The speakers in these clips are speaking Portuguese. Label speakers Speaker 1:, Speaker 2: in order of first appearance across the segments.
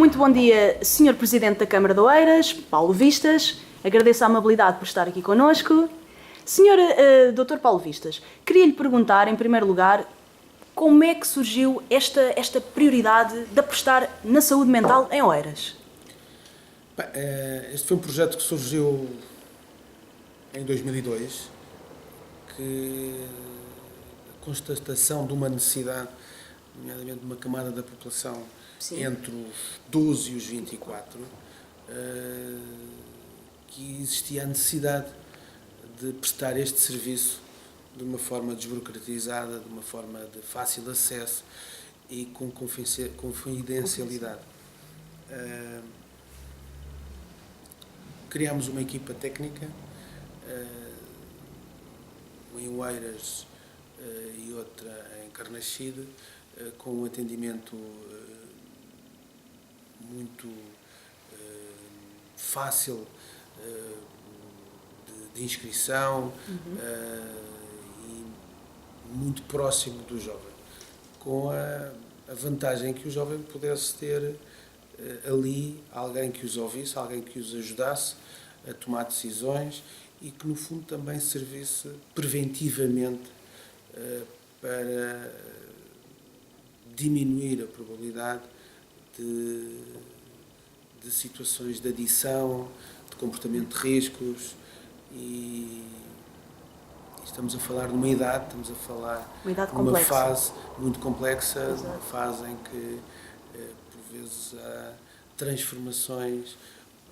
Speaker 1: Muito bom dia, Sr. Presidente da Câmara de Oeiras, Paulo Vistas. Agradeço a amabilidade por estar aqui connosco. Sr. Dr. Paulo Vistas, queria-lhe perguntar, em primeiro lugar, como é que surgiu esta prioridade de apostar na saúde mental em Oeiras?
Speaker 2: Bem, este foi um projeto que surgiu em 2002, que a constatação de uma necessidade, nomeadamente de uma camada da população
Speaker 1: Sim.
Speaker 2: entre os 12 e os 24, que existia a necessidade de prestar este serviço de uma forma desburocratizada, de uma forma de fácil acesso e com confidencialidade. Criámos uma equipa técnica, uma em Oeiras e outra em Carnaxide, com um atendimento muito fácil de inscrição e muito próximo do jovem, com a vantagem que o jovem pudesse ter ali alguém que os ouvisse, alguém que os ajudasse a tomar decisões e que no fundo também servisse preventivamente para diminuir a probabilidade de situações de adição, de comportamento de riscos e estamos a falar de uma idade, estamos a falar
Speaker 1: Uma idade
Speaker 2: de uma
Speaker 1: complexa.
Speaker 2: fase muito complexa,
Speaker 1: Exato.
Speaker 2: uma fase em que por vezes há transformações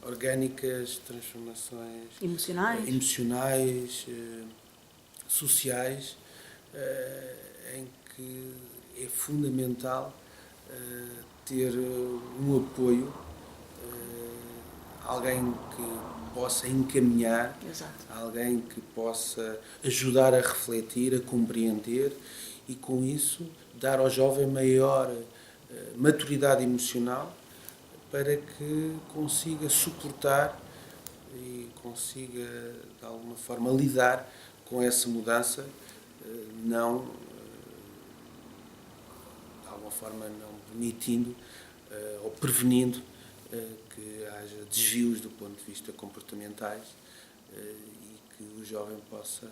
Speaker 2: orgânicas, transformações emocionais, sociais, em que é fundamental ter um apoio, alguém que possa encaminhar,
Speaker 1: Exato.
Speaker 2: alguém que possa ajudar a refletir, a compreender e com isso dar ao jovem maior maturidade emocional para que consiga suportar e consiga de alguma forma lidar com essa mudança, não de alguma forma não permitindo ou prevenindo que haja desvios do ponto de vista comportamentais e que o jovem possa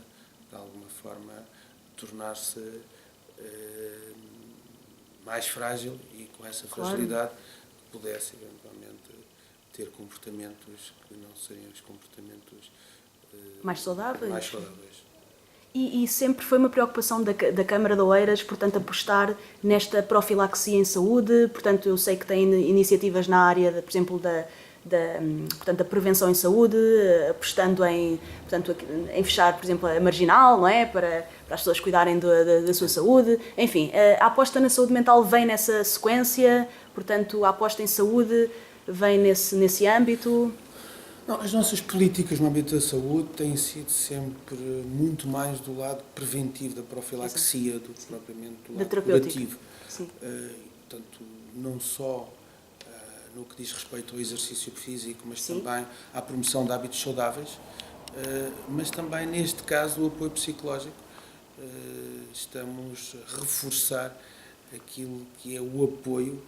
Speaker 2: de alguma forma tornar-se mais frágil e com essa fragilidade pudesse eventualmente ter comportamentos que não seriam os comportamentos
Speaker 1: Mais saudáveis?
Speaker 2: mais saudáveis.
Speaker 1: E sempre foi uma preocupação da Câmara de Oeiras, portanto, apostar nesta profilaxia em saúde. Portanto, eu sei que tem iniciativas na área, por exemplo, portanto, da prevenção em saúde, apostando em fechar, por exemplo, a marginal, não é? Para as pessoas cuidarem da sua saúde. Enfim, a aposta na saúde mental vem nessa sequência, portanto, a aposta em saúde vem nesse âmbito.
Speaker 2: Não, as nossas políticas no âmbito da saúde têm sido sempre muito mais do lado preventivo, da profilaxia, do que propriamente do lado curativo.
Speaker 1: Sim.
Speaker 2: Portanto, não só no que diz respeito ao exercício físico, mas
Speaker 1: Sim.
Speaker 2: também à promoção de hábitos saudáveis, mas também, neste caso, o apoio psicológico. Estamos a reforçar aquilo que é o apoio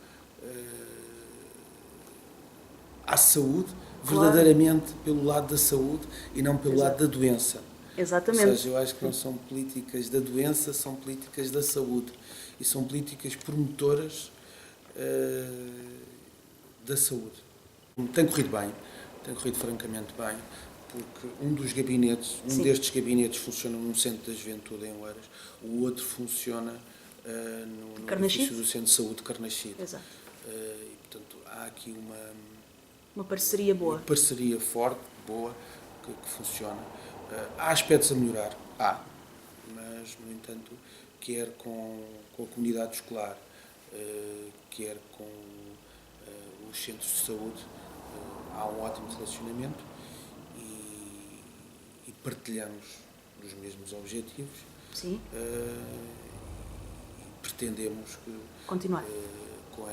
Speaker 2: à saúde, verdadeiramente pelo lado da saúde e não pelo lado da doença.
Speaker 1: Exatamente.
Speaker 2: Ou seja, eu acho que não são políticas da doença, são políticas da saúde e são políticas promotoras da saúde. Tem corrido francamente bem, porque um destes gabinetes funciona no Centro da Juventude em Oeiras, o outro funciona no edifício do Centro de Saúde de Carnaxide.
Speaker 1: Exato.
Speaker 2: E, portanto, há aqui
Speaker 1: uma parceria boa.
Speaker 2: Uma parceria forte, boa, que funciona. Há aspectos a melhorar, mas, no entanto, quer com a comunidade escolar, quer com os centros de saúde, há um ótimo relacionamento e partilhamos os mesmos objetivos.
Speaker 1: Sim.
Speaker 2: E pretendemos
Speaker 1: continuar
Speaker 2: com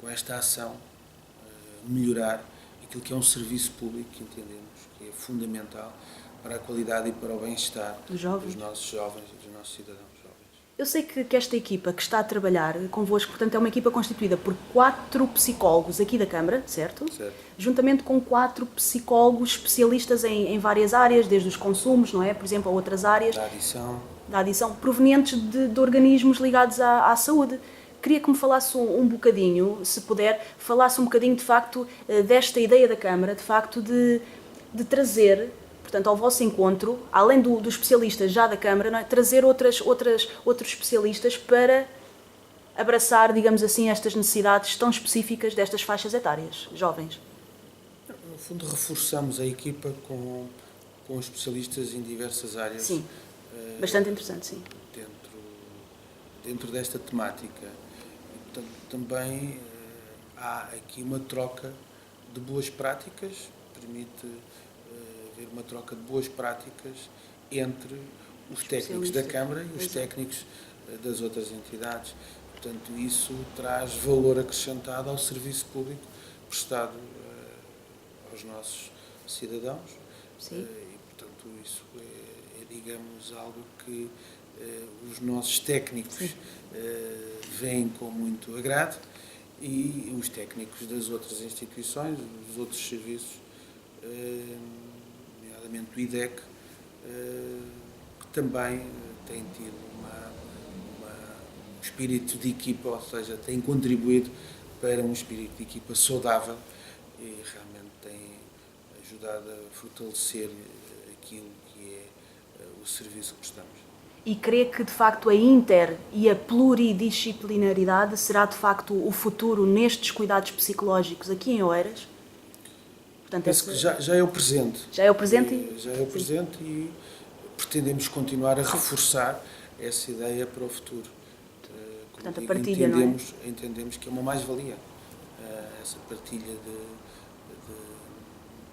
Speaker 2: esta ação melhorar aquilo que é um serviço público que entendemos que é fundamental para a qualidade e para o bem-estar dos nossos jovens e dos nossos cidadãos jovens.
Speaker 1: Eu sei que esta equipa que está a trabalhar convosco, portanto, é uma equipa constituída por 4 psicólogos aqui da Câmara, certo?
Speaker 2: Certo.
Speaker 1: Juntamente com 4 psicólogos especialistas em várias áreas, desde os consumos, não é? Por exemplo, a outras áreas
Speaker 2: Da adição.
Speaker 1: provenientes de organismos ligados à saúde. Queria que me falasse um bocadinho, se puder, falasse um bocadinho de facto desta ideia da Câmara, de facto de trazer, portanto, ao vosso encontro, além dos especialistas já da Câmara, não é? Trazer outros especialistas para abraçar, digamos assim, estas necessidades tão específicas destas faixas etárias, jovens.
Speaker 2: No fundo, reforçamos a equipa com especialistas em diversas áreas.
Speaker 1: Sim, bastante interessante, sim.
Speaker 2: Dentro desta temática. E, portanto, também há aqui uma troca de boas práticas, permite haver uma troca de boas práticas entre os técnicos da Câmara e os técnicos das outras entidades. Portanto, isso traz valor acrescentado ao serviço público prestado aos nossos cidadãos.
Speaker 1: Sim.
Speaker 2: E, portanto, isso é, digamos, algo que os nossos técnicos veem com muito agrado e os técnicos das outras instituições, dos outros serviços, nomeadamente o IDEC, que também tem tido um espírito de equipa, ou seja, tem contribuído para um espírito de equipa saudável e realmente tem ajudado a fortalecer aquilo que é o serviço que prestamos.
Speaker 1: E crê que, de facto, a inter e a pluridisciplinaridade será, de facto, o futuro nestes cuidados psicológicos aqui em Oeiras? Portanto,
Speaker 2: penso que já é o presente.
Speaker 1: Já é o presente?
Speaker 2: Já é o presente e pretendemos continuar a reforçar essa ideia para o futuro.
Speaker 1: Portanto, a partilha, não é?
Speaker 2: Entendemos que é uma mais-valia, essa partilha
Speaker 1: de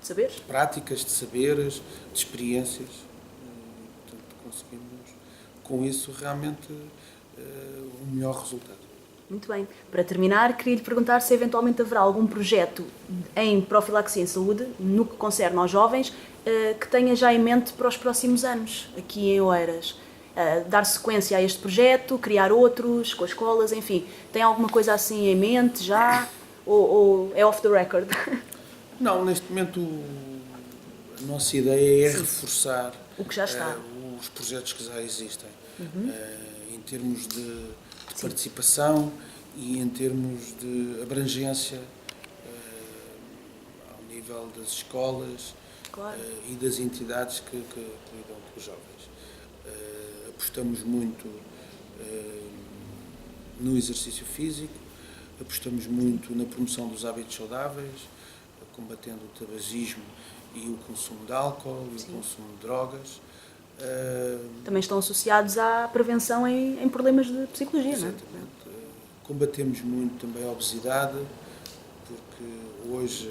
Speaker 1: saberes?
Speaker 2: De práticas, de saberes, de experiências. Portanto, conseguimos, com isso, realmente um melhor resultado.
Speaker 1: Muito bem. Para terminar, queria lhe perguntar se eventualmente haverá algum projeto em profilaxia em saúde, no que concerne aos jovens, que tenha já em mente para os próximos anos, aqui em Oeiras. Dar sequência a este projeto, criar outros, com as escolas, enfim. Tem alguma coisa assim em mente já? Ou é off the record?
Speaker 2: Não, neste momento a nossa ideia é reforçar
Speaker 1: o que já está.
Speaker 2: Os projetos que já existem. Em termos de participação e em termos de abrangência ao nível das escolas,
Speaker 1: claro,
Speaker 2: e das entidades que lidam com os jovens. Apostamos muito no exercício físico, apostamos muito na promoção dos hábitos saudáveis, combatendo o tabagismo e o consumo de álcool e o consumo de drogas.
Speaker 1: Também estão associados à prevenção em problemas de psicologia,
Speaker 2: exatamente,
Speaker 1: não é?
Speaker 2: Combatemos muito também a obesidade, porque hoje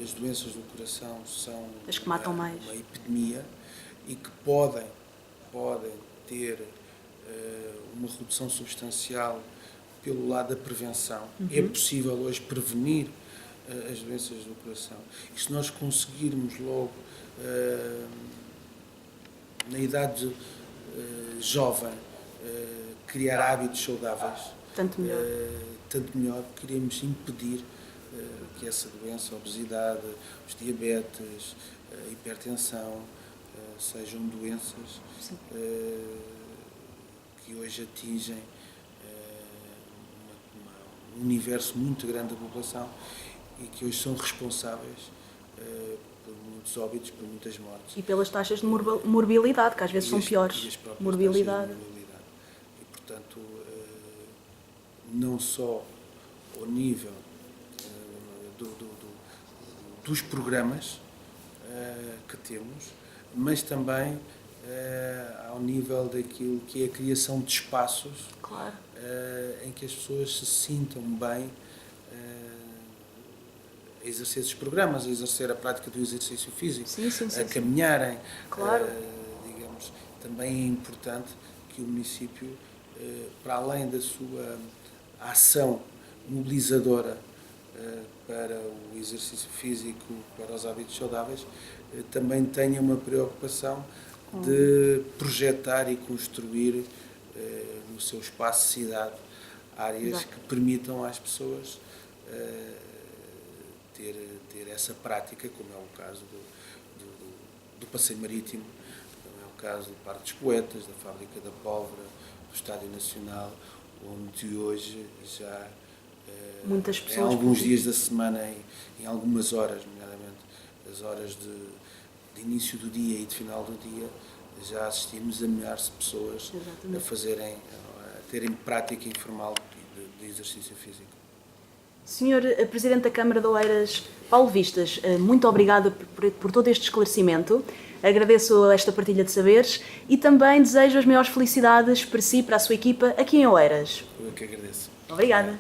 Speaker 2: as doenças do coração são
Speaker 1: as que matam mais.
Speaker 2: Uma epidemia e que podem ter uma redução substancial pelo lado da prevenção. É possível hoje prevenir as doenças do coração. E se nós conseguirmos logo, na idade jovem, criar hábitos saudáveis,
Speaker 1: tanto
Speaker 2: melhor, queremos impedir que essa doença, a obesidade, os diabetes, a hipertensão, sejam doenças que hoje atingem um universo muito grande da população e que hoje são responsáveis por muitos óbitos, por muitas mortes.
Speaker 1: E pelas taxas de morbilidade, que às vezes são piores.
Speaker 2: Morbilidade. E, portanto, não só ao nível dos programas que temos, mas também ao nível daquilo que é a criação de espaços,
Speaker 1: claro,
Speaker 2: em que as pessoas se sintam bem a exercer esses programas, a exercer a prática do exercício físico, a caminharem.
Speaker 1: Claro.
Speaker 2: Digamos, também é importante que o município, para além da sua ação mobilizadora para o exercício físico, para os hábitos saudáveis, também tenha uma preocupação de projetar e construir no seu espaço de cidade, áreas
Speaker 1: Exato.
Speaker 2: que permitam às pessoas ter essa prática, como é o caso do passeio marítimo, como é o caso do Parque dos Poetas, da Fábrica da Pólvora, do Estádio Nacional, onde hoje já
Speaker 1: Muitas
Speaker 2: em
Speaker 1: pessoas
Speaker 2: alguns dias da semana, em algumas horas, nomeadamente as horas de início do dia e de final do dia, já assistimos a milhares de pessoas a terem prática informal de exercício físico.
Speaker 1: Senhor Presidente da Câmara de Oeiras, Paulo Vistas, muito obrigada por todo este esclarecimento. Agradeço esta partilha de saberes e também desejo as maiores felicidades para si e para a sua equipa aqui em Oeiras.
Speaker 2: Eu que agradeço.
Speaker 1: Obrigada.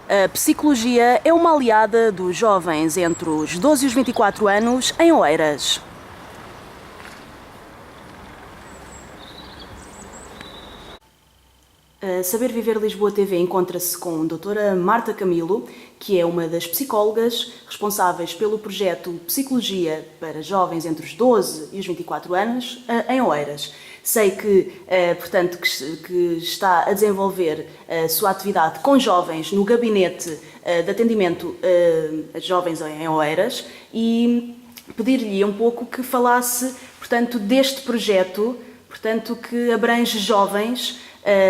Speaker 1: A psicologia é uma aliada dos jovens entre os 12 e os 24 anos em Oeiras. A Saber Viver Lisboa TV encontra-se com a doutora Marta Camilo, que é uma das psicólogas responsáveis pelo projeto Psicologia para Jovens entre os 12 e os 24 anos em Oeiras. Sei que, portanto, que está a desenvolver a sua atividade com jovens no gabinete de atendimento a jovens em Oeiras e pedir-lhe um pouco que falasse, portanto, deste projeto, portanto, que abrange jovens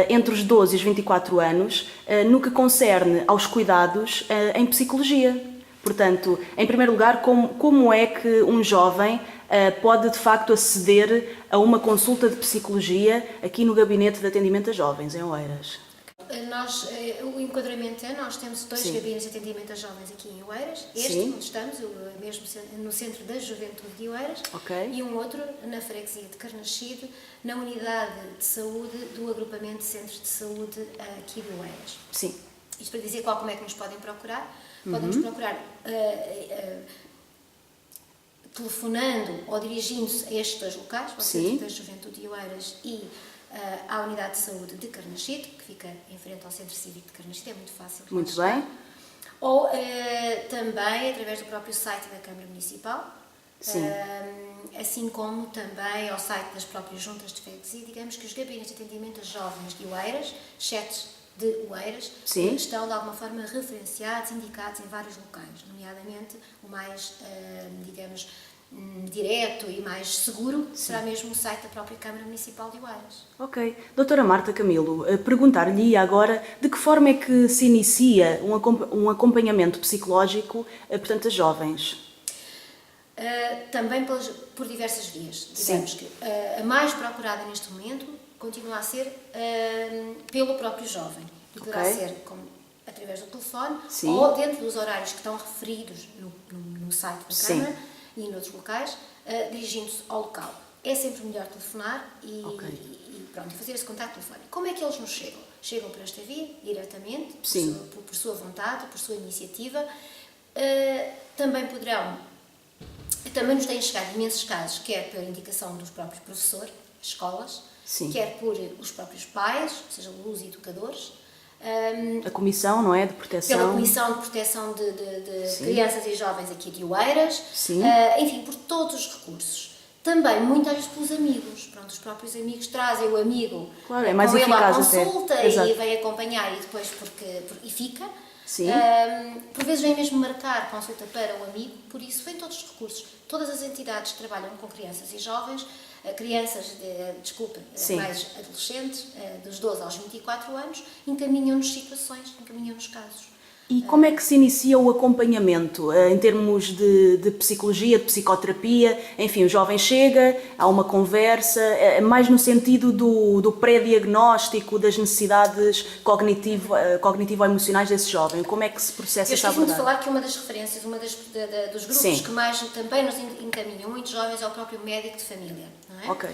Speaker 1: entre os 12 e os 24 anos, no que concerne aos cuidados em psicologia. Portanto, em primeiro lugar, como é que um jovem pode, de facto, aceder a uma consulta de psicologia aqui no Gabinete de Atendimento a Jovens, em Oeiras?
Speaker 3: O enquadramento nós temos dois
Speaker 1: Sim.
Speaker 3: gabinetes de atendimento a jovens aqui em Oeiras, este
Speaker 1: Sim.
Speaker 3: onde estamos, mesmo no Centro da Juventude de Oeiras,
Speaker 1: Ok.
Speaker 3: e um outro na freguesia de Carnaxide, na unidade de saúde do agrupamento de centros de saúde aqui de Oeiras.
Speaker 1: Sim.
Speaker 3: Isto para dizer como é que nos podem procurar. Podem-nos procurar telefonando ou dirigindo-se a estes dois locais, ao
Speaker 1: Sim.
Speaker 3: Centro da Juventude de Oeiras e à Unidade de Saúde de Carnaxide, que fica em frente ao Centro Cívico de Carnaxide, é muito fácil. de
Speaker 1: Muito
Speaker 3: chegar.
Speaker 1: bem.
Speaker 3: Ou também através do próprio site da Câmara Municipal,
Speaker 1: Sim.
Speaker 3: assim como também ao site das próprias juntas de freguesia. Digamos que os gabinetes de atendimento a jovens de Oeiras, exceto de Oeiras,
Speaker 1: Sim.
Speaker 3: estão de alguma forma referenciados, indicados em vários locais, nomeadamente o mais, digamos, direto e mais seguro será mesmo o site da própria Câmara Municipal de Oeiras.
Speaker 1: Ok. Doutora Marta Camilo, perguntar-lhe agora de que forma é que se inicia um acompanhamento psicológico, portanto, a jovens?
Speaker 3: Também por diversas vias. Digamos que a mais procurada neste momento continua a ser pelo próprio jovem. E poderá
Speaker 1: Ok.
Speaker 3: ser através do telefone
Speaker 1: Sim.
Speaker 3: ou dentro dos horários que estão referidos no site da
Speaker 1: Sim.
Speaker 3: Câmara e noutros locais, dirigindo-se ao local. É sempre melhor telefonar e,
Speaker 1: Ok.
Speaker 3: e pronto, fazer esse contacto telefónico. Como é que eles nos chegam? Chegam por esta via, diretamente,
Speaker 1: Sim.
Speaker 3: por sua vontade, por sua iniciativa. Também nos têm chegado imensos casos, quer pela indicação dos próprios professores, escolas,
Speaker 1: Sim.
Speaker 3: quer por os próprios pais, ou seja, os educadores,
Speaker 1: A comissão, não é? De proteção.
Speaker 3: pela Comissão de Proteção de Crianças e Jovens aqui de Oeiras,
Speaker 1: Sim.
Speaker 3: enfim, por todos os recursos. Também, muitas vezes, pelos amigos. Pronto, os próprios amigos trazem o amigo
Speaker 1: Claro, é mais
Speaker 3: com ele à
Speaker 1: eficaz até.
Speaker 3: consulta
Speaker 1: Exato.
Speaker 3: e vem acompanhar e depois e fica.
Speaker 1: Sim.
Speaker 3: Por vezes vem mesmo marcar consulta para o amigo, por isso vem todos os recursos. Todas as entidades que trabalham com crianças e jovens,
Speaker 1: Sim.
Speaker 3: mais adolescentes, dos 12 aos 24 anos, encaminham-nos situações, encaminham-nos casos.
Speaker 1: E como é que se inicia o acompanhamento, em termos de psicologia, de psicoterapia? Enfim, o jovem chega, há uma conversa, mais no sentido do pré-diagnóstico das necessidades cognitivo-emocionais desse jovem. Como é que se processa
Speaker 3: Eu
Speaker 1: esta
Speaker 3: esqueci-me de
Speaker 1: abordagem?
Speaker 3: falar que uma das referências, dos grupos
Speaker 1: Sim.
Speaker 3: que mais também nos encaminham muitos jovens é o próprio médico de família, não é?
Speaker 1: Ok.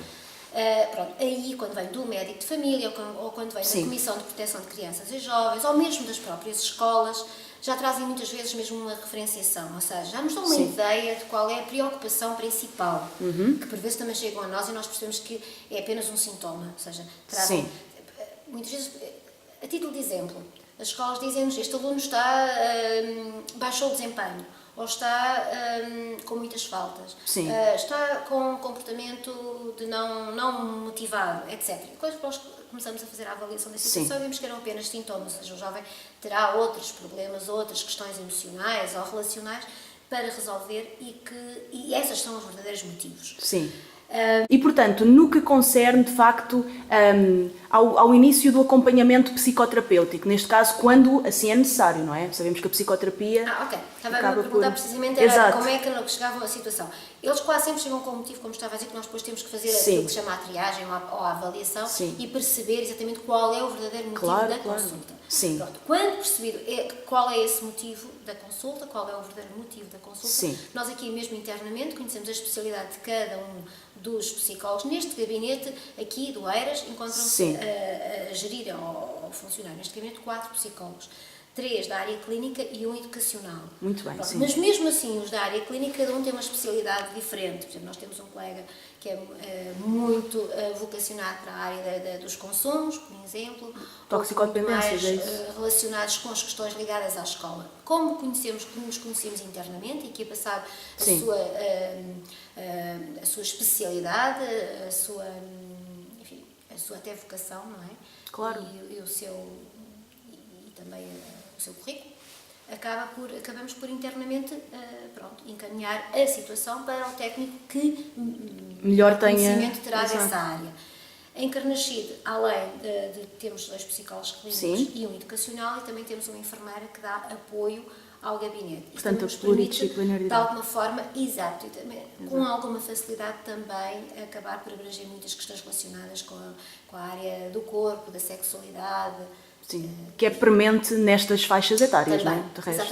Speaker 3: Pronto, aí quando vem do médico de família ou quando vem
Speaker 1: Sim.
Speaker 3: da Comissão de Proteção de Crianças e Jovens ou mesmo das próprias escolas, já trazem muitas vezes mesmo uma referenciação, ou seja, já nos dão uma
Speaker 1: Sim.
Speaker 3: ideia de qual é a preocupação principal, que por vezes também chegam a nós e nós percebemos que é apenas um sintoma, ou seja, trazem,
Speaker 1: Sim.
Speaker 3: muitas vezes, a título de exemplo, as escolas dizem-nos este aluno baixou o desempenho, ou está com muitas faltas,
Speaker 1: Sim.
Speaker 3: está com um comportamento de não motivado, etc. E quando nós começamos a fazer a avaliação da situação, vemos que eram apenas sintomas, ou seja, o jovem terá outros problemas, outras questões emocionais ou relacionais para resolver e essas são os verdadeiros motivos.
Speaker 1: Sim. E, portanto, no que concerne, de facto, ao início do acompanhamento psicoterapêutico, neste caso, quando assim é necessário, não é? Sabemos que a psicoterapia...
Speaker 3: Ok. Estava a perguntar precisamente como é que chegavam à situação. Eles quase sempre chegam com um motivo, como estava a dizer, que nós depois temos que fazer aquilo que se chama a triagem ou a avaliação e perceber exatamente qual é o verdadeiro motivo da consulta.
Speaker 1: Sim.
Speaker 3: Pronto. Quando percebido qual é esse motivo da consulta, qual é o verdadeiro motivo da consulta, nós aqui mesmo internamente conhecemos a especialidade de cada um dos psicólogos. Neste gabinete aqui do Eiras encontram-se a gerir ou a funcionar neste gabinete 4 psicólogos. 3 da área clínica e 1 educacional.
Speaker 1: Muito bem, sim.
Speaker 3: Mas mesmo assim, os da área clínica, cada um tem uma especialidade diferente. Por exemplo, nós temos um colega que é muito vocacionado para a área dos consumos, por exemplo.
Speaker 1: Toxicodependências, é isso?
Speaker 3: Mais relacionados com as questões ligadas à escola. Como nos conhecemos internamente e que é passado a sua especialidade, a sua até vocação, não é?
Speaker 1: Claro.
Speaker 3: E o seu... e também o seu currículo, acabamos por internamente encaminhar a situação para o técnico que
Speaker 1: melhor tenha
Speaker 3: conhecimento terá dessa área. Em Carnaxide, além de temos 2 psicólogos clínicos e 1 educacional, e também temos uma enfermeira que dá apoio ao gabinete.
Speaker 1: Portanto, a pluridisciplinaridade.
Speaker 3: De alguma forma, exato, e também, com alguma facilidade também acabar por abranger muitas questões relacionadas com a área do corpo, da sexualidade.
Speaker 1: Sim, que é premente nestas faixas etárias,
Speaker 3: também,
Speaker 1: não é? De resto.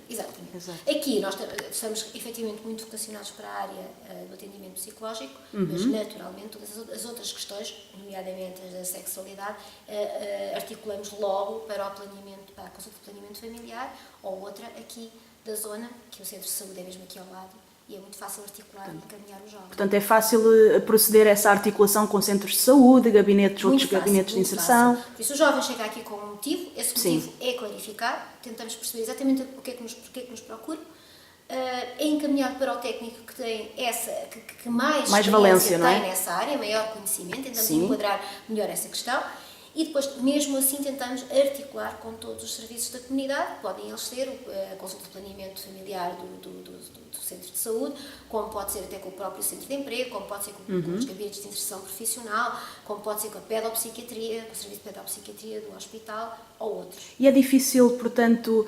Speaker 3: Exatamente.
Speaker 1: Exato.
Speaker 3: Aqui nós estamos efetivamente muito vocacionados para a área do atendimento psicológico, mas naturalmente todas as outras questões, nomeadamente as da sexualidade, articulamos logo para o planeamento, para a consulta de planeamento familiar, ou outra aqui da zona, que o centro de saúde é mesmo aqui ao lado, e é muito fácil articular e encaminhar o jovem.
Speaker 1: Portanto, é fácil proceder a essa articulação com centros de saúde, gabinetes, outros gabinetes de inserção.
Speaker 3: Fácil. Por isso, o jovem chega aqui com um motivo, esse motivo é clarificado, tentamos perceber exatamente porque é que nos procura, é encaminhado para o técnico que tem que mais
Speaker 1: valência,
Speaker 3: tem nessa área, maior conhecimento, tentamos enquadrar melhor essa questão. E depois, mesmo assim, tentamos articular com todos os serviços da comunidade, podem eles ser a consulta de planeamento familiar do centro de saúde, como pode ser até com o próprio centro de emprego, como pode ser com os gabinetes de inserção profissional, como pode ser com a pedopsiquiatria, com o serviço de pedopsiquiatria do hospital ou outros.
Speaker 1: E é difícil, portanto,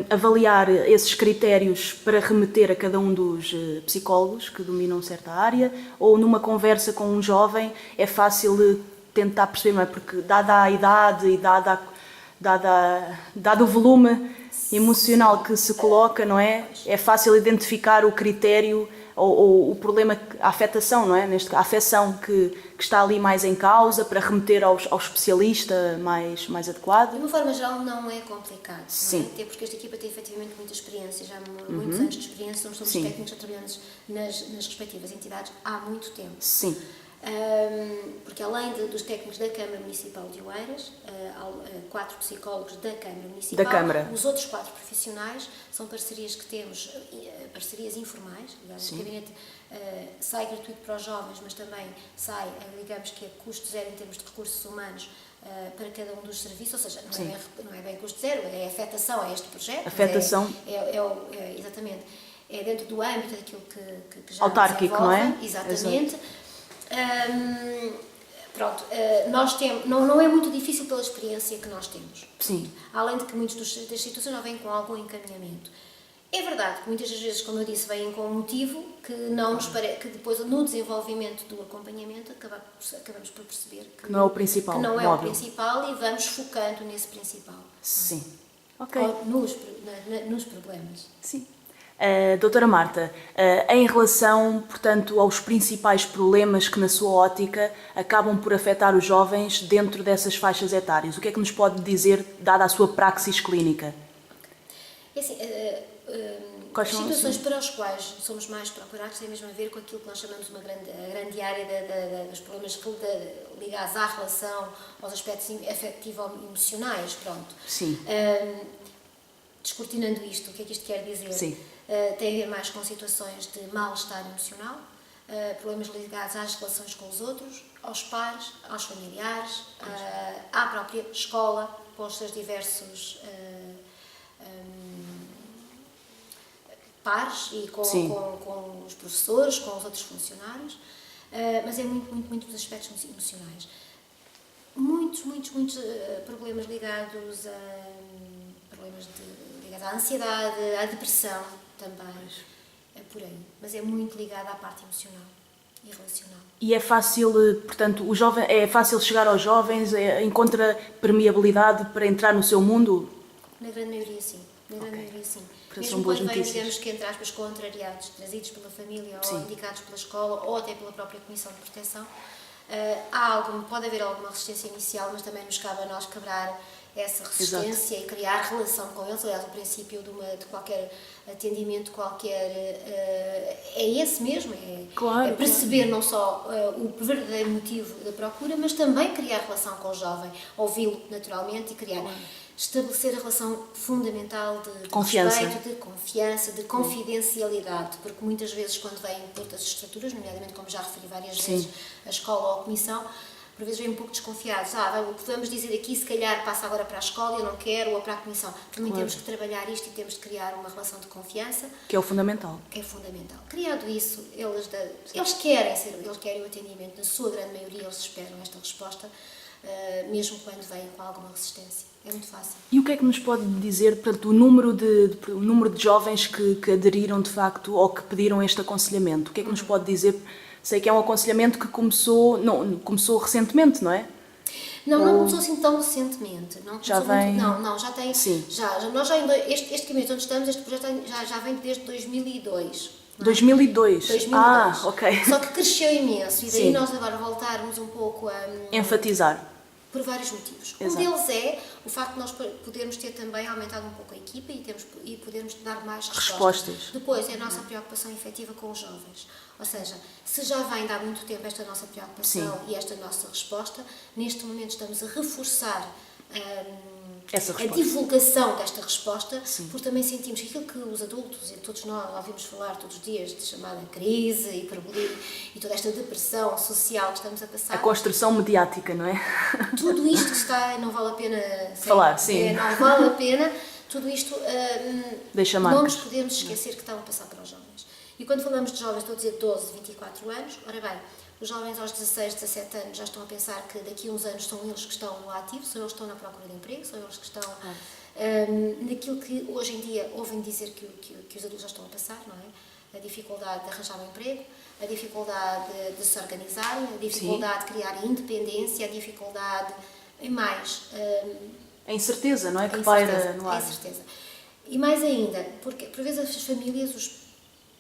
Speaker 1: avaliar esses critérios para remeter a cada um dos psicólogos que dominam certa área, ou numa conversa com um jovem é fácil tentar perceber, não é? Porque dada a idade e dado o volume emocional que se coloca, não é? É fácil identificar o critério ou o problema, a afetação, não é? A afecção que está ali mais em causa para remeter ao especialista mais adequado.
Speaker 3: De uma forma geral não é complicado,
Speaker 1: Sim.
Speaker 3: Não é? Até porque esta equipa tem efetivamente muita experiência, já há muitos anos de experiência, somos técnicos a trabalhar nas respectivas entidades há muito tempo.
Speaker 1: Sim.
Speaker 3: Porque além dos técnicos da Câmara Municipal de Oeiras, há 4 psicólogos da Câmara Municipal, os outros 4 profissionais são parcerias que temos, parcerias informais, aliás, o gabinete sai gratuito para os jovens, mas também sai, digamos que é custo zero em termos de recursos humanos para cada um dos serviços, ou seja, não é bem custo zero, é afetação a este projeto.
Speaker 1: Afetação.
Speaker 3: Exatamente, é dentro do âmbito daquilo que já
Speaker 1: autárquico, não é?
Speaker 3: Exatamente. Nós temos, não é muito difícil pela experiência que nós temos.
Speaker 1: Sim.
Speaker 3: Além de que muitas das situações já vêm com algum encaminhamento. É verdade que muitas das vezes, como eu disse, vêm com um motivo que não nos parece, que depois no desenvolvimento do acompanhamento acabamos por perceber que
Speaker 1: não é o principal.
Speaker 3: Que não é o principal e vamos focando nesse principal.
Speaker 1: Sim. Ok.
Speaker 3: Nos problemas.
Speaker 1: Sim. Doutora Marta, em relação, portanto, aos principais problemas que, na sua ótica, acabam por afetar os jovens dentro dessas faixas etárias, o que é que nos pode dizer, dada a sua praxis clínica?
Speaker 3: É assim, as situações para as quais somos mais procurados têm mesmo a ver com aquilo que nós chamamos uma grande área dos problemas ligados à relação, aos aspectos afetivo-emocionais, pronto.
Speaker 1: Sim.
Speaker 3: descortinando isto, o que é que isto quer dizer?
Speaker 1: Sim.
Speaker 3: Tem a ver mais com situações de mal-estar emocional, problemas ligados às relações com os outros, aos pares, aos familiares, à própria escola, com os seus diversos pares e com os professores, com os outros funcionários, mas é muito dos aspectos emocionais. Muitos problemas ligados ligados à ansiedade, à depressão também, é por aí. Mas é muito ligado à parte emocional e relacional.
Speaker 1: E é fácil, portanto, é fácil chegar aos jovens, encontra permeabilidade para entrar no seu mundo?
Speaker 3: Na grande maioria, sim. Na grande maioria, sim.
Speaker 1: Mesmo quando vêm,
Speaker 3: digamos que, entre aspas, contrariados, trazidos pela família ou indicados pela escola ou até pela própria Comissão de Proteção, pode haver alguma resistência inicial, mas também nos cabe a nós quebrar essa resistência. Exato. E criar relação com eles. Aliás, o princípio de qualquer atendimento, é esse mesmo, é perceber não só o verdadeiro motivo da procura, mas também criar relação com o jovem, ouvi-lo naturalmente e criar... Estabelecer a relação fundamental de
Speaker 1: confiança.
Speaker 3: Respeito, de confiança, de confidencialidade, porque muitas vezes quando vêm por outras estruturas, nomeadamente como já referi várias vezes, a escola ou a comissão, por vezes vêm um pouco desconfiados. O que vamos dizer aqui se calhar passa agora para a escola, eu não quero, ou para a comissão. Também temos que trabalhar isto e temos de criar uma relação de confiança.
Speaker 1: Que é o fundamental.
Speaker 3: Criado isso, eles querem o atendimento, na sua grande maioria eles esperam esta resposta, mesmo quando vêm com alguma resistência. É muito fácil.
Speaker 1: E o que é que nos pode dizer, portanto, o número de jovens que aderiram de facto ou que pediram este aconselhamento? O que é que nos pode dizer? Sei que é um aconselhamento que começou recentemente, não é?
Speaker 3: Não começou assim tão recentemente. Já tem. Sim. Este caminho onde estamos, este projeto já vem desde 2002.
Speaker 1: 2002? Ok.
Speaker 3: Só que cresceu imenso e daí nós agora voltarmos um pouco a...
Speaker 1: enfatizar.
Speaker 3: Por vários motivos.
Speaker 1: Exato.
Speaker 3: Um deles é o facto de nós podermos ter também aumentado um pouco a equipa e podermos dar mais respostas. Depois, é a nossa preocupação efetiva com os jovens. Ou seja, se já vem de há muito tempo esta nossa preocupação e esta nossa resposta, neste momento estamos a reforçar a divulgação desta resposta, porque também sentimos que aquilo que os adultos e todos nós ouvimos falar todos os dias de chamada crise, hiperbolia e toda esta depressão social que estamos a passar.
Speaker 1: A construção mediática, não é?
Speaker 3: Tudo isto está, não vale a pena
Speaker 1: falar, sim.
Speaker 3: Não vale a pena, tudo isto
Speaker 1: deixa
Speaker 3: não nos podemos esquecer que estão a passar para os jovens. E quando falamos de jovens, estou a dizer 12, 24 anos, ora bem, os jovens aos 16, 17 anos já estão a pensar que daqui a uns anos são eles que estão no ativo, são eles que estão na procura de emprego, são eles que estão naquilo que hoje em dia ouvem dizer que os adultos já estão a passar, não é? A dificuldade de arranjar um emprego, a dificuldade de se organizarem, a dificuldade de criar independência, a dificuldade em mais...
Speaker 1: a incerteza, não é? Que paira no ar.
Speaker 3: A incerteza. E mais ainda, porque por vezes as famílias,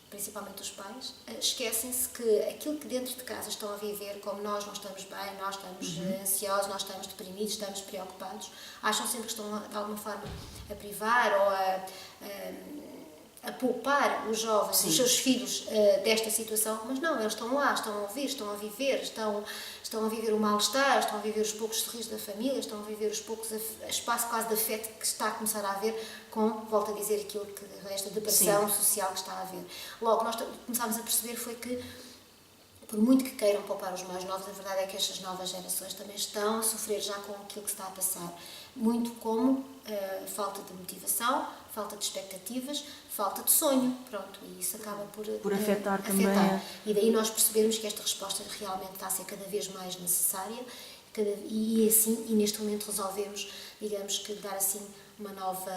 Speaker 3: principalmente os pais, esquecem-se que aquilo que dentro de casa estão a viver, como nós não estamos bem, nós estamos ansiosos, nós estamos deprimidos, estamos preocupados, acham sempre que estão de alguma forma a privar ou a poupar os jovens, os seus filhos desta situação, mas não, eles estão lá, estão a ouvir, estão a viver, estão a viver o mal-estar, estão a viver os poucos sorrisos da família, estão a viver os poucos espaço quase de afeto que está a começar a haver com, volto a dizer, aquilo que esta depressão social que está a haver. Logo, nós começámos a perceber foi que, por muito que queiram poupar os mais novos, a verdade é que estas novas gerações também estão a sofrer já com aquilo que está a passar. Muito como falta de motivação, falta de expectativas, falta de sonho, pronto, e isso acaba por
Speaker 1: afetar também.
Speaker 3: E daí nós percebermos que esta resposta realmente está a ser cada vez mais necessária e neste momento resolvemos, digamos que dar assim uma nova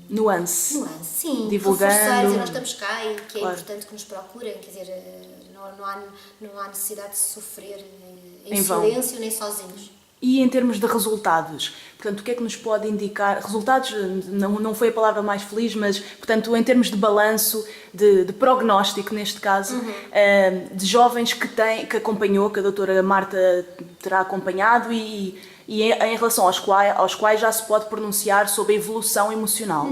Speaker 1: nuance,
Speaker 3: sim,
Speaker 1: divulgando,
Speaker 3: reforçar, dizer, nós estamos cá e que é importante que nos procurem, quer dizer, não há necessidade de sofrer em silêncio nem sozinhos.
Speaker 1: E em termos de resultados, portanto, o que é que nos pode indicar? Resultados, não foi a palavra mais feliz, mas, portanto, em termos de balanço, de prognóstico, neste caso, de jovens que acompanhou, que a doutora Marta terá acompanhado e em relação aos quais já se pode pronunciar sobre a evolução emocional.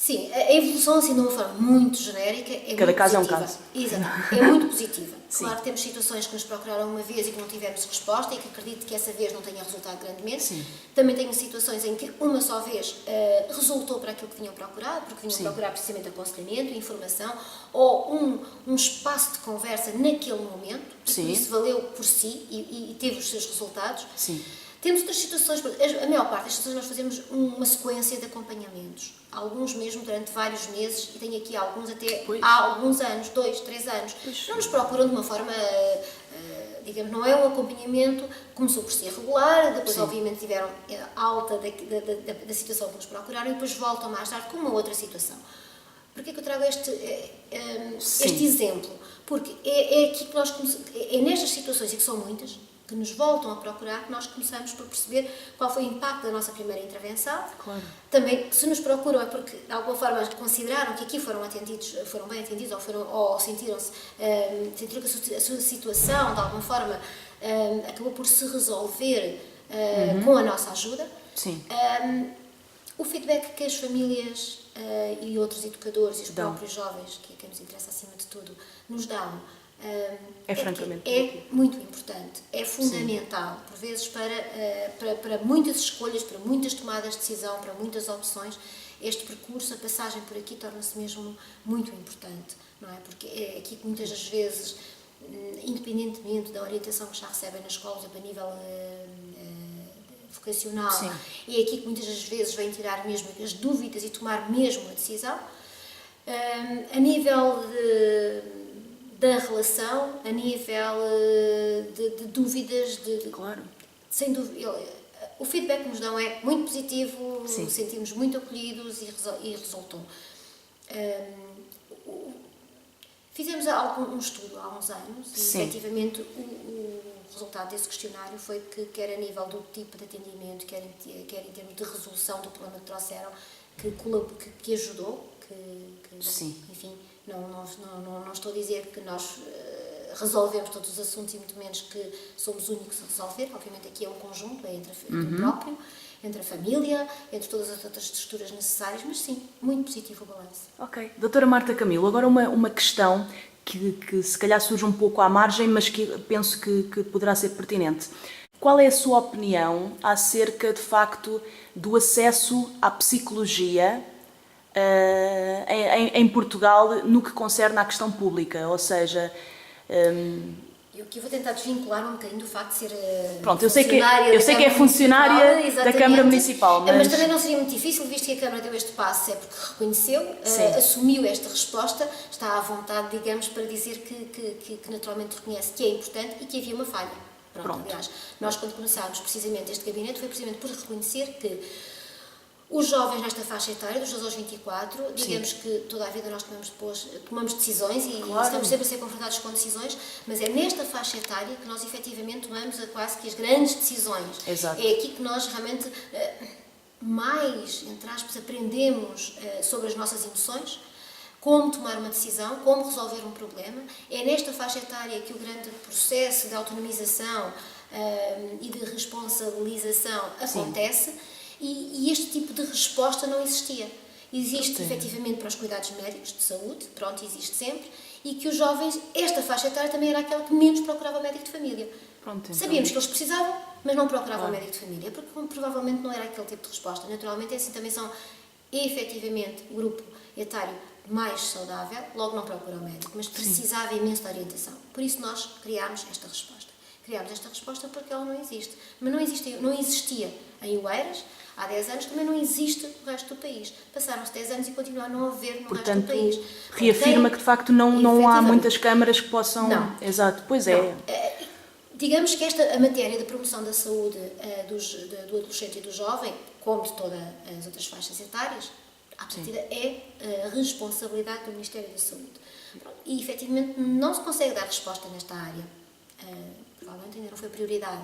Speaker 3: Sim, a evolução, assim, de uma forma muito genérica, é
Speaker 1: Cada
Speaker 3: muito
Speaker 1: caso
Speaker 3: positiva.
Speaker 1: é um caso.
Speaker 3: Exatamente, é muito positiva.
Speaker 1: Sim.
Speaker 3: Claro que temos situações que nos procuraram uma vez e que não tivemos resposta e que acredito que essa vez não tenha resultado grandemente.
Speaker 1: Sim.
Speaker 3: Também tenho situações em que uma só vez resultou para aquilo que vinham procurar, porque vinham procurar precisamente aconselhamento, informação ou um espaço de conversa naquele momento, e por isso valeu por si e teve os seus resultados.
Speaker 1: Sim.
Speaker 3: Temos outras situações, a maior parte das situações nós fazemos uma sequência de acompanhamentos, alguns mesmo durante vários meses, e tenho aqui alguns até há alguns anos, 2, 3 anos. Não nos procuram de uma forma, digamos, não é um acompanhamento, começou por ser regular, depois obviamente tiveram alta da situação que nos procuraram e depois voltam mais tarde com uma outra situação. Porquê é que eu trago este exemplo? Porque é aqui que nós é nestas situações, e que são muitas, que nos voltam a procurar, que nós começamos por perceber qual foi o impacto da nossa primeira intervenção.
Speaker 1: Claro.
Speaker 3: Também, se nos procuram, é porque de alguma forma consideraram que aqui foram bem atendidos ou sentiram que a sua situação de alguma forma acabou por se resolver com a nossa ajuda.
Speaker 1: Sim.
Speaker 3: O feedback que as famílias e outros educadores e os próprios jovens, que é quem nos interessa acima de tudo, nos dão, é muito importante, é fundamental, por vezes para muitas escolhas, para muitas tomadas de decisão, para muitas opções. Este percurso, a passagem por aqui torna-se mesmo muito importante, não é? Porque é aqui que muitas das vezes, independentemente da orientação que já recebem nas escolas a nível vocacional, é aqui que muitas das vezes vêm tirar mesmo as dúvidas e tomar mesmo a decisão. A nível da relação, a nível de dúvidas,
Speaker 1: claro.
Speaker 3: Sem dúvida, o feedback que nos dão é muito positivo, sentimos muito acolhidos e resultou. Fizemos um estudo há uns anos e efetivamente o resultado desse questionário foi que, quer a nível do tipo de atendimento, quer em termos de resolução do problema que trouxeram, que ajudou, enfim, não estou a dizer que nós resolvemos todos os assuntos e muito menos que somos únicos a resolver. Obviamente aqui é um conjunto, é entre o próprio, entre a família, entre todas as outras estruturas necessárias, mas sim, muito positivo o balanço.
Speaker 1: Ok. Doutora Marta Camilo, agora uma questão que se calhar surge um pouco à margem, mas que penso que poderá ser pertinente. Qual é a sua opinião acerca, de facto, do acesso à psicologia em Portugal no que concerne à questão pública? Ou seja...
Speaker 3: Eu aqui vou tentar desvincular um bocadinho do facto de ser
Speaker 1: eu sei que é funcionária da Câmara Municipal,
Speaker 3: mas também não seria muito difícil, visto que a Câmara deu este passo, é porque reconheceu, assumiu esta resposta, está à vontade, digamos, para dizer que naturalmente reconhece que é importante e que havia uma falha. Pronto. Aliás, nós quando começámos precisamente este gabinete foi precisamente por reconhecer que os jovens nesta faixa etária, dos 12 aos 24, digamos que toda a vida nós tomamos decisões e estamos sempre a ser confrontados com decisões, mas é nesta faixa etária que nós efetivamente tomamos quase que as grandes decisões.
Speaker 1: Exato.
Speaker 3: É aqui que nós realmente mais, entre aspas, aprendemos sobre as nossas emoções, como tomar uma decisão, como resolver um problema. É nesta faixa etária que o grande processo de autonomização e de responsabilização acontece. E este tipo de resposta não existia. Existe efetivamente para os cuidados médicos de saúde, existe sempre, e que os jovens, esta faixa etária também era aquela que menos procurava médico de família. Sabíamos que eles precisavam, mas não procuravam médico de família, porque provavelmente não era aquele tipo de resposta. Naturalmente, assim também são efetivamente o grupo etário mais saudável, logo não procura o médico, mas precisava imenso de orientação. Por isso nós criámos esta resposta. Criámos esta resposta porque ela não existe. Mas não existia em Oeiras, há 10 anos, também não existe no resto do país. Passaram-se 10 anos e continua a não haver no resto do país.
Speaker 1: Reafirma que de facto não há muitas câmaras que possam...
Speaker 3: Não.
Speaker 1: Exato, pois
Speaker 3: não.
Speaker 1: é.
Speaker 3: Digamos que a matéria da promoção da saúde do adolescente e do jovem, como de todas as outras faixas etárias, à partida é a responsabilidade do Ministério da Saúde. E efetivamente não se consegue dar resposta nesta área. Provavelmente ainda não foi prioridade,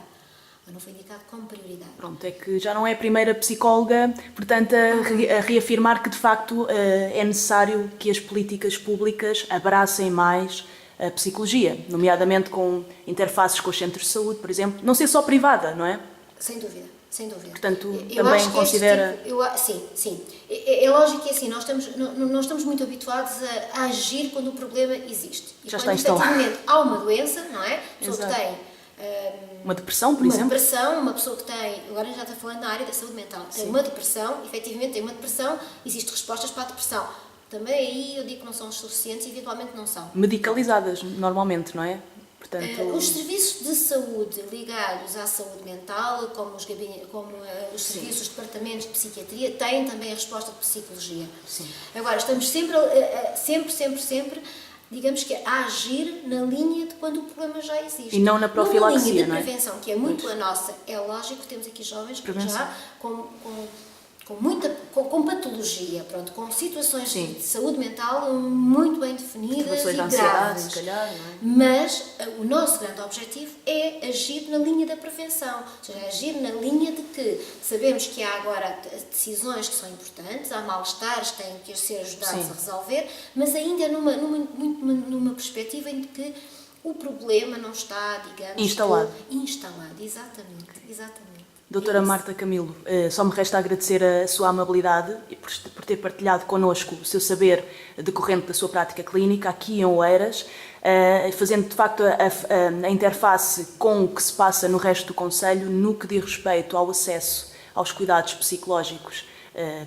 Speaker 3: ou não foi indicado como prioridade.
Speaker 1: É que já não é a primeira psicóloga, portanto, a reafirmar que de facto é necessário que as políticas públicas abracem mais a psicologia, nomeadamente com interfaces com os centros de saúde, por exemplo, não ser só privada, não é?
Speaker 3: Sem dúvida. Sem dúvida.
Speaker 1: Portanto,
Speaker 3: Eu
Speaker 1: também
Speaker 3: acho que
Speaker 1: considera...
Speaker 3: sim. É lógico que assim, nós estamos muito habituados a agir quando o problema existe. E
Speaker 1: Já
Speaker 3: quando
Speaker 1: está instalado.
Speaker 3: efetivamente há uma doença, não é? A pessoa que tem
Speaker 1: uma depressão, por exemplo?
Speaker 3: Uma depressão, uma pessoa que tem, agora já está falando na área da saúde mental, tem uma depressão, efetivamente tem uma depressão, existem respostas para a depressão. Também aí eu digo que não são suficientes e eventualmente não são.
Speaker 1: Medicalizadas, normalmente, não é? Portanto...
Speaker 3: Os serviços de saúde ligados à saúde mental, como os serviços, os departamentos de psiquiatria, têm também a resposta de psicologia.
Speaker 1: Sim.
Speaker 3: Agora, estamos sempre, digamos que a agir na linha de quando o problema já existe.
Speaker 1: E não na profilaxia,
Speaker 3: não é? Na linha de prevenção, que é muito a nossa. É lógico que temos aqui jovens que já com patologia, pronto, com situações de saúde mental muito bem definidas e graves.
Speaker 1: Se calhar, não é?
Speaker 3: Mas o nosso grande objetivo é agir na linha da prevenção, ou seja, agir na linha de que sabemos que há agora decisões que são importantes, há mal-estares que têm que ser ajudados a resolver, mas ainda numa perspectiva em que o problema não está, digamos...
Speaker 1: Instalado,
Speaker 3: exatamente.
Speaker 1: Doutora Marta Camilo, só me resta agradecer a sua amabilidade e por ter partilhado connosco o seu saber decorrente da sua prática clínica aqui em Oeiras, fazendo de facto a interface com o que se passa no resto do concelho no que diz respeito ao acesso aos cuidados psicológicos,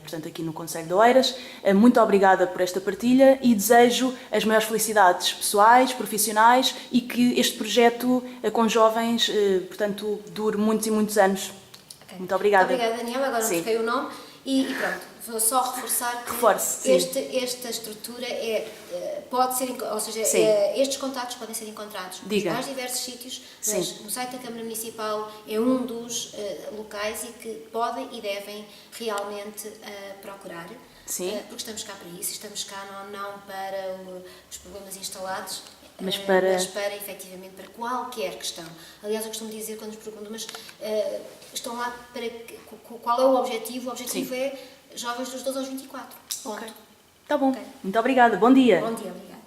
Speaker 1: portanto aqui no concelho de Oeiras. Muito obrigada por esta partilha e desejo as maiores felicidades pessoais, profissionais e que este projeto com jovens, portanto, dure muitos e muitos anos. Muito obrigada.
Speaker 3: Muito obrigada, Daniela. Agora não troquei o nome e pronto, vou só reforçar que esta estrutura pode ser, ou seja, estes contactos podem ser encontrados nos mais diversos sítios, mas no site da Câmara Municipal é um dos locais e que podem e devem realmente procurar. Porque estamos cá para isso, estamos cá não para os problemas instalados, mas para efetivamente para qualquer questão. Aliás, eu costumo dizer quando nos perguntam, mas estão lá para qual é o objetivo? O objetivo é jovens dos 12 aos 24. Ponto.
Speaker 1: Tá bom. Muito obrigada. Bom dia.
Speaker 3: Bom dia, obrigada.